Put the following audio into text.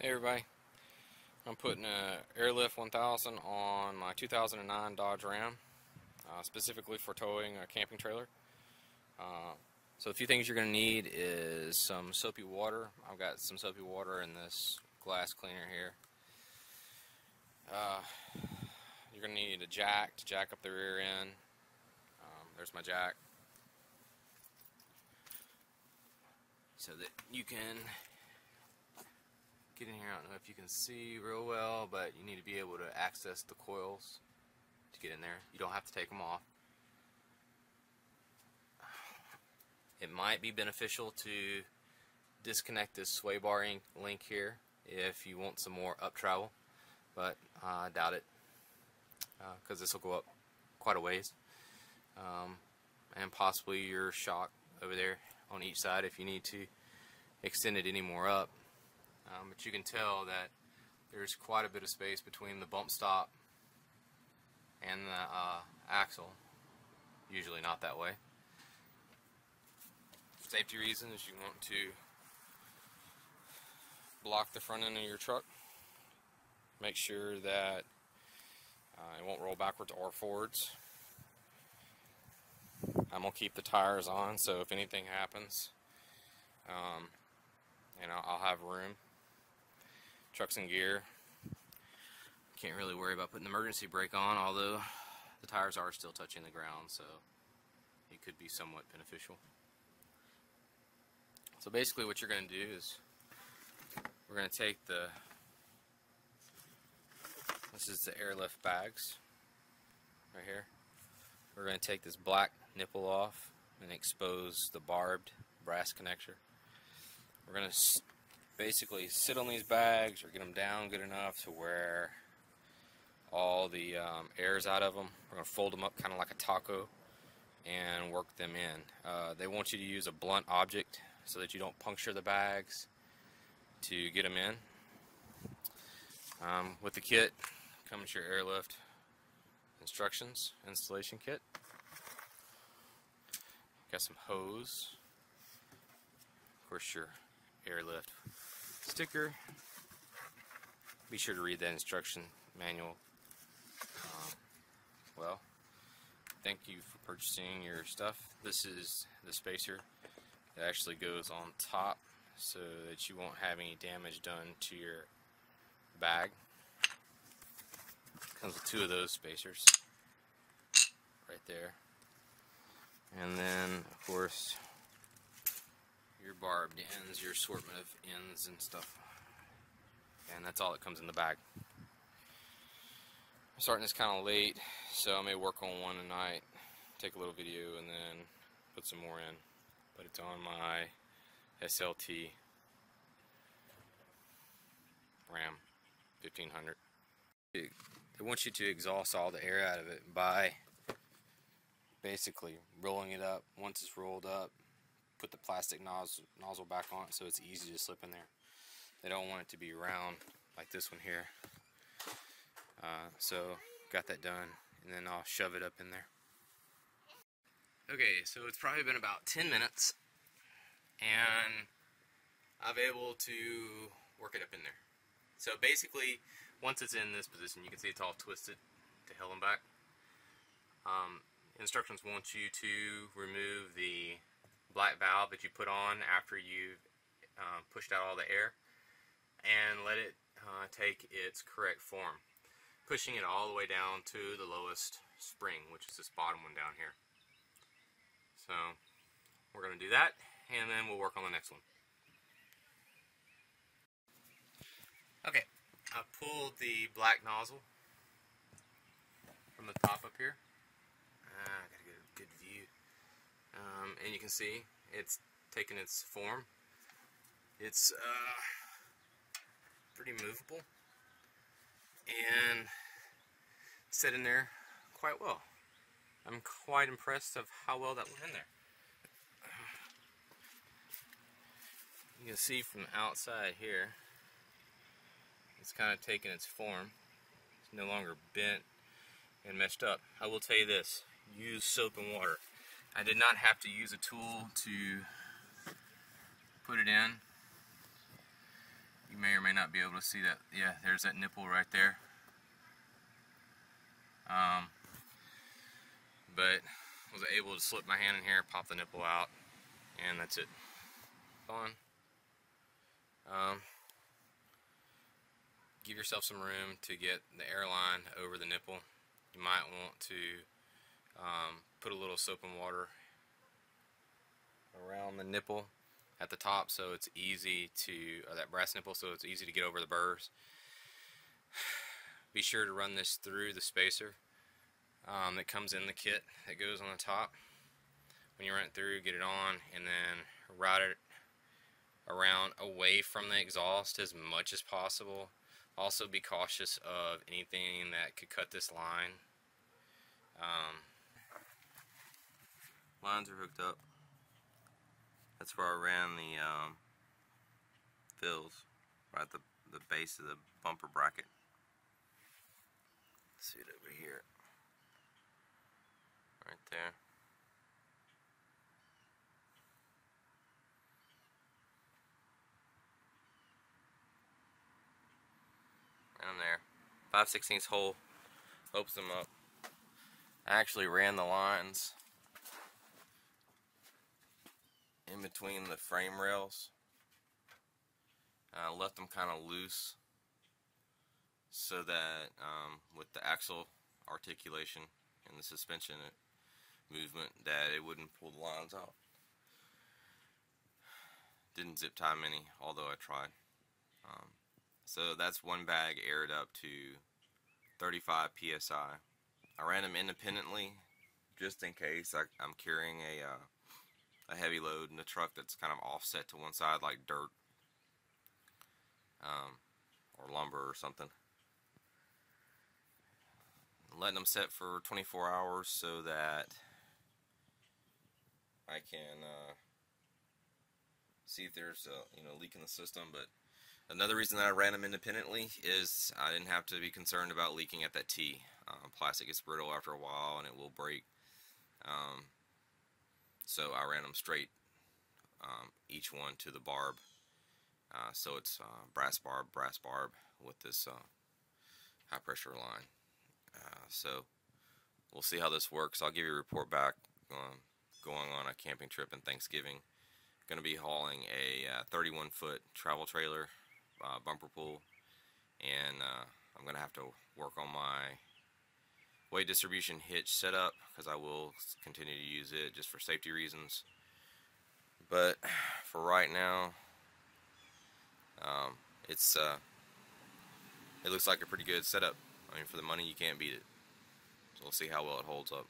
Hey everybody, I'm putting a Airlift 1000 on my 2009 Dodge Ram, specifically for towing a camping trailer. So a few things you're going to need is some soapy water. I've got some soapy water in this glass cleaner here. You're going to need a jack to jack up the rear end. There's my jack. So that you can get in here. I don't know if you can see real well, but you need to be able to access the coils to get in there. You don't have to take them off. It might be beneficial to disconnect this sway bar link here if you want some more up travel, but I doubt it, because this will go up quite a ways, and possibly your shock over there on each side if you need to extend it any more up. But you can tell that there's quite a bit of space between the bump stop and the axle. Usually not that way. For safety reasons, you want to block the front end of your truck. Make sure that it won't roll backwards or forwards. I'm going to keep the tires on, so if anything happens, I'll have room. Truck's in gear. Can't really worry about putting the emergency brake on, although the tires are still touching the ground, so it could be somewhat beneficial. So basically what you're going to do is we're going to take this is the Airlift bags right here. We're going to take this black nipple off and expose the barbed brass connector. We're going to basically sit on these bags or get them down good enough to where all the air's out of them. We're going to fold them up kind of like a taco and work them in. They want you to use a blunt object so that you don't puncture the bags to get them in. With the kit comes your Airlift instructions, installation kit. Got some hose. Of course, your Airlift sticker. Be sure to read that instruction manual. Well, thank you for purchasing your stuff. This is the spacer that actually goes on top so that you won't have any damage done to your bag. Comes with two of those spacers right there. And then, of course, your barbed ends, your assortment of ends and stuff. And that's all that comes in the bag. I'm starting this kind of late, so I may work on one tonight, take a little video, and then put some more in. But it's on my SLT Ram 1500. They want you to exhaust all the air out of it by basically rolling it up. Once it's rolled up, put the plastic nozzle back on it so it's easy to slip in there. They don't want it to be round like this one here. So got that done, and then I'll shove it up in there. Okay, so it's probably been about 10 minutes and I'm able to work it up in there. So basically, once it's in this position, you can see it's all twisted to hell and back. Instructions want you to remove the black valve that you put on after you've pushed out all the air and let it take its correct form, pushing it all the way down to the lowest spring, which is this bottom one down here. So we're going to do that, and then we'll work on the next one. Okay, I pulled the black nozzle from the top up here. I gotta get a good view. And you can see it's taken its form. It's pretty movable and set in there quite well. I'm quite impressed of how well that went in there. You can see from the outside here, it's kind of taken its form. It's no longer bent and meshed up. I will tell you this, use soap and water. I did not have to use a tool to put it in. You may or or may not be able to see that. Yeah, there's that nipple right there. But was able to slip my hand in here, pop the nipple out, and that's it. On. Give yourself some room to get the airline over the nipple. You might want to put a little soap and water around the nipple at the top, so it's easy to, or that brass nipple, so it's easy to get over the burrs. Be sure to run this through the spacer that comes in the kit that goes on the top. When you run it through, get it on, and then route it around away from the exhaust as much as possible. Also be cautious of anything that could cut this line. Lines are hooked up. That's where I ran the fills, right at the base of the bumper bracket. See it over here, right there. Down there, 5/16 hole, opens them up. I actually ran the lines in between the frame rails. Left them kind of loose so that with the axle articulation and the suspension movement, that it wouldn't pull the lines out. Didn't zip tie many, although I tried. So that's one bag aired up to 35 psi. I ran them independently just in case I'm carrying a heavy load in the truck that's kind of offset to one side, like dirt or lumber or something. Letting them set for 24 hours so that I can see if there's a leak in the system. But another reason that I ran them independently is I didn't have to be concerned about leaking at that T. Plastic gets brittle after a while and it will break. So I ran them straight, each one to the barb. So it's brass barb with this high pressure line. So we'll see how this works. I'll give you a report back going on a camping trip in Thanksgiving. Going to be hauling a 31-foot travel trailer, bumper pull, and I'm going to have to work on my weight distribution hitch setup because I will continue to use it just for safety reasons. But for right now, it looks like a pretty good setup. I mean, for the money, you can't beat it. So we'll see how well it holds up.